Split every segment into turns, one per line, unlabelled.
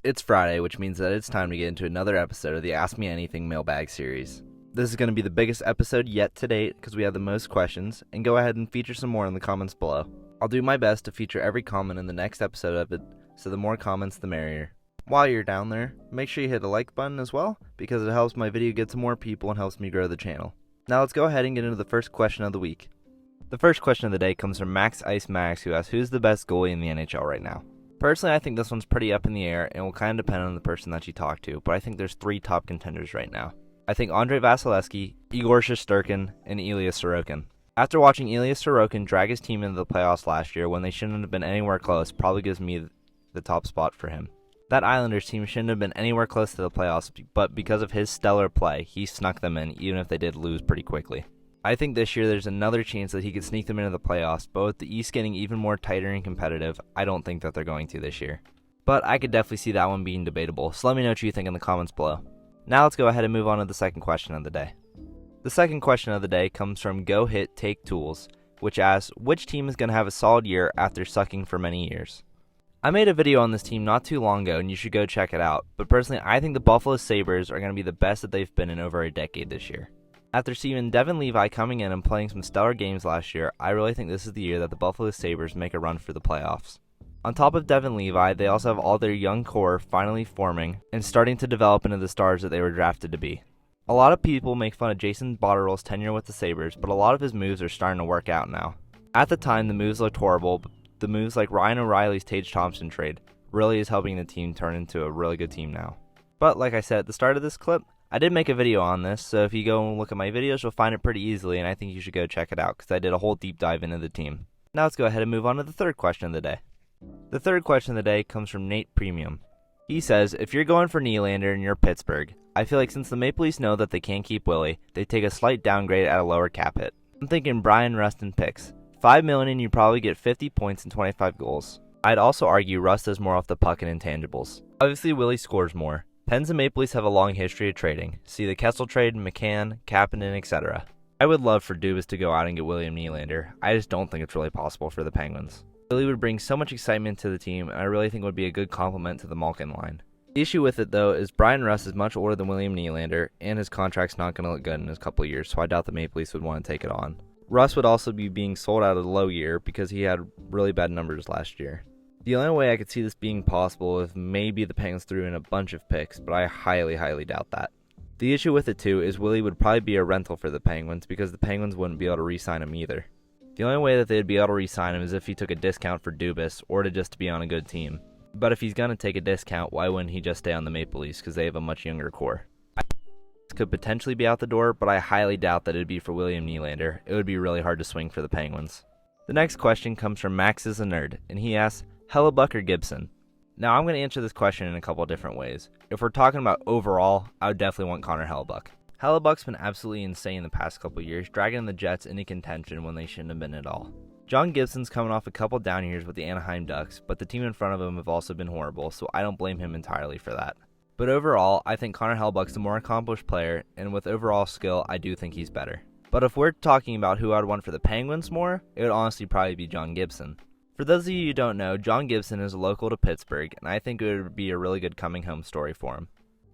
It's Friday, which means that it's time to get into another episode of the Ask Me Anything mailbag series. This is going to be the biggest episode yet to date because we have the most questions, and go ahead and feature some more in the comments below. I'll do my best to feature every comment in the next episode of it, so the more comments the merrier. While you're down there, make sure you hit the like button as well, because it helps my video get to more people and helps me grow the channel. Now let's go ahead and get into the first question of the week. The first question of the day comes from Max Ice Max, who asks, who's the best goalie in the NHL right now? Personally, I think this one's pretty up in the air and will kind of depend on the person that you talk to, but I think there's three top contenders right now. I think Andrei Vasilevsky, Igor Shesterkin, and Ilya Sorokin. After watching Ilya Sorokin drag his team into the playoffs last year when they shouldn't have been anywhere close, probably gives me the top spot for him. That Islanders team shouldn't have been anywhere close to the playoffs, but because of his stellar play, he snuck them in, even if they did lose pretty quickly. I think this year there's another chance that he could sneak them into the playoffs, but with the East getting even more tighter and competitive, I don't think that they're going to this year. But I could definitely see that one being debatable, so let me know what you think in the comments below. Now let's go ahead and move on to the second question of the day. The second question of the day comes from Go Hit Take Tools, which asks, which team is going to have a solid year after sucking for many years? I made a video on this team not too long ago and you should go check it out, but personally I think the Buffalo Sabres are going to be the best that they've been in over a decade this year. After seeing Devin Levi coming in and playing some stellar games last year, I really think this is the year that the Buffalo Sabres make a run for the playoffs. On top of Devin Levi, they also have all their young core finally forming and starting to develop into the stars that they were drafted to be. A lot of people make fun of Jason Botterill's tenure with the Sabres, but a lot of his moves are starting to work out now. At the time, the moves looked horrible, but the moves like Ryan O'Reilly's Tage Thompson trade really is helping the team turn into a really good team now. But like I said at the start of this clip, I did make a video on this, so if you go and look at my videos, you'll find it pretty easily, and I think you should go check it out, because I did a whole deep dive into the team. Now let's go ahead and move on to the third question of the day. The third question of the day comes from Nate Premium. He says, if you're going for Nylander and you're Pittsburgh, I feel like since the Maple Leafs know that they can't keep Willie, they take a slight downgrade at a lower cap hit. I'm thinking Brian Rust and picks. $5 million and you probably get 50 points and 25 goals. I'd also argue Rust does more off the puck and intangibles. Obviously Willie scores more. Pens and Maple Leafs have a long history of trading. See the Kessel trade, McCann, Kapanen, etc. I would love for Dubas to go out and get William Nylander. I just don't think it's really possible for the Penguins. Willie would bring so much excitement to the team, and I really think it would be a good complement to the Malkin line. The issue with it, though, is Brian Rust is much older than William Nylander, and his contract's not going to look good in a couple of years, so I doubt the Maple Leafs would want to take it on. Rust would also be being sold out of the low year because he had really bad numbers last year. The only way I could see this being possible is maybe the Penguins threw in a bunch of picks, but I highly doubt that. The issue with it too is Willie would probably be a rental for the Penguins because the Penguins wouldn't be able to re-sign him either. The only way that they'd be able to re-sign him is if he took a discount for Dubas or to just be on a good team. But if he's going to take a discount, why wouldn't he just stay on the Maple Leafs because they have a much younger core? Could potentially be out the door, but I highly doubt that it'd be for William Nylander. It would be really hard to swing for the Penguins. The next question comes from Max is a Nerd, and he asks, Hellebuyck or Gibson? Now I'm going to answer this question in a couple different ways. If we're talking about overall, I would definitely want Connor Hellebuyck. Hellebuyck's been absolutely insane the past couple years, dragging the Jets into contention when they shouldn't have been at all. John Gibson's coming off a couple down years with the Anaheim Ducks, but the team in front of him have also been horrible, so I don't blame him entirely for that. But overall, I think Connor Hellebuyck's the more accomplished player, and with overall skill, I do think he's better. But if we're talking about who I'd want for the Penguins more, it would honestly probably be John Gibson. For those of you who don't know, John Gibson is local to Pittsburgh, and I think it would be a really good coming home story for him.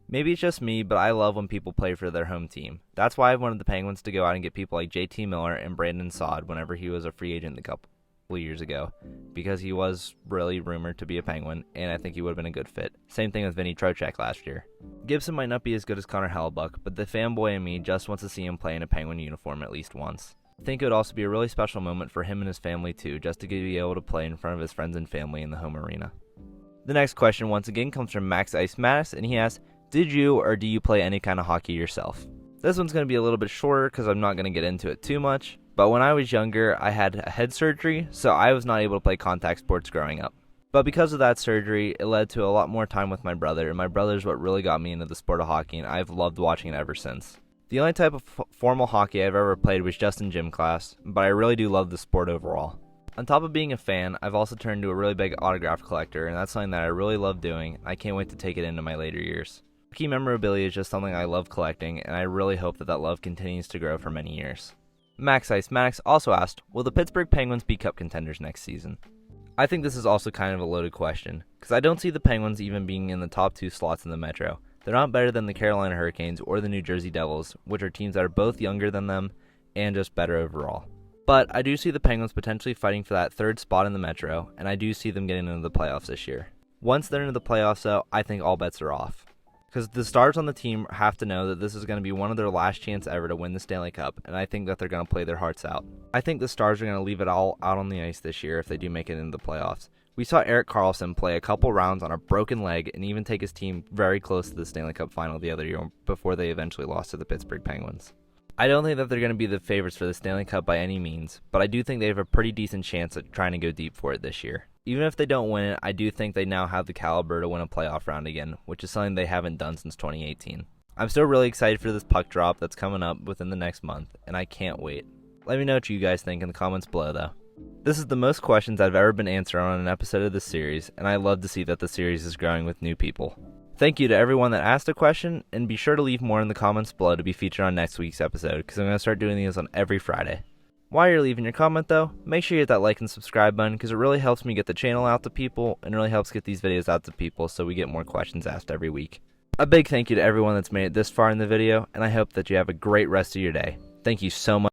Maybe it's just me, but I love when people play for their home team. That's why I wanted the Penguins to go out and get people like JT Miller and Brandon Saad whenever he was a free agent a couple years ago, because he was really rumored to be a Penguin, and I think he would have been a good fit. Same thing with Vinny Trocheck last year. Gibson might not be as good as Connor Hellebuyck, but the fanboy in me just wants to see him play in a Penguin uniform at least once. I think it would also be a really special moment for him and his family too, just to be able to play in front of his friends and family in the home arena. The next question once again comes from Max Ice Max, and he asks, did you or do you play any kind of hockey yourself? This one's going to be a little bit shorter because I'm not going to get into it too much, but when I was younger I had a head surgery, so I was not able to play contact sports growing up. But because of that surgery, it led to a lot more time with my brother, and my brother is what really got me into the sport of hockey, and I've loved watching it ever since. The only type of formal hockey I've ever played was just in gym class, but I really do love the sport overall. On top of being a fan, I've also turned into a really big autograph collector, and that's something that I really love doing. I can't wait to take it into my later years. Hockey memorabilia is just something I love collecting, and I really hope that that love continues to grow for many years. Max Ice Max also asked, will the Pittsburgh Penguins be cup contenders next season? I think this is also kind of a loaded question, because I don't see the Penguins even being in the top 2 slots in the Metro. They're not better than the Carolina Hurricanes or the New Jersey Devils, which are teams that are both younger than them and just better overall. But I do see the Penguins potentially fighting for that 3rd spot in the Metro, and I do see them getting into the playoffs this year. Once they're into the playoffs, though, I think all bets are off. Because the stars on the team have to know that this is going to be one of their last chance ever to win the Stanley Cup, and I think that they're going to play their hearts out. I think the stars are going to leave it all out on the ice this year if they do make it into the playoffs. We saw Erik Karlsson play a couple rounds on a broken leg and even take his team very close to the Stanley Cup final the other year before they eventually lost to the Pittsburgh Penguins. I don't think that they're going to be the favorites for the Stanley Cup by any means, but I do think they have a pretty decent chance at trying to go deep for it this year. Even if they don't win it, I do think they now have the caliber to win a playoff round again, which is something they haven't done since 2018. I'm still really excited for this puck drop that's coming up within the next month, and I can't wait. Let me know what you guys think in the comments below, though. This is the most questions I've ever been answered on an episode of this series, and I love to see that the series is growing with new people. Thank you to everyone that asked a question, and be sure to leave more in the comments below to be featured on next week's episode, because I'm going to start doing these on every Friday. While you're leaving your comment though, make sure you hit that like and subscribe button because it really helps me get the channel out to people and really helps get these videos out to people so we get more questions asked every week. A big thank you to everyone that's made it this far in the video, and I hope that you have a great rest of your day. Thank you so much.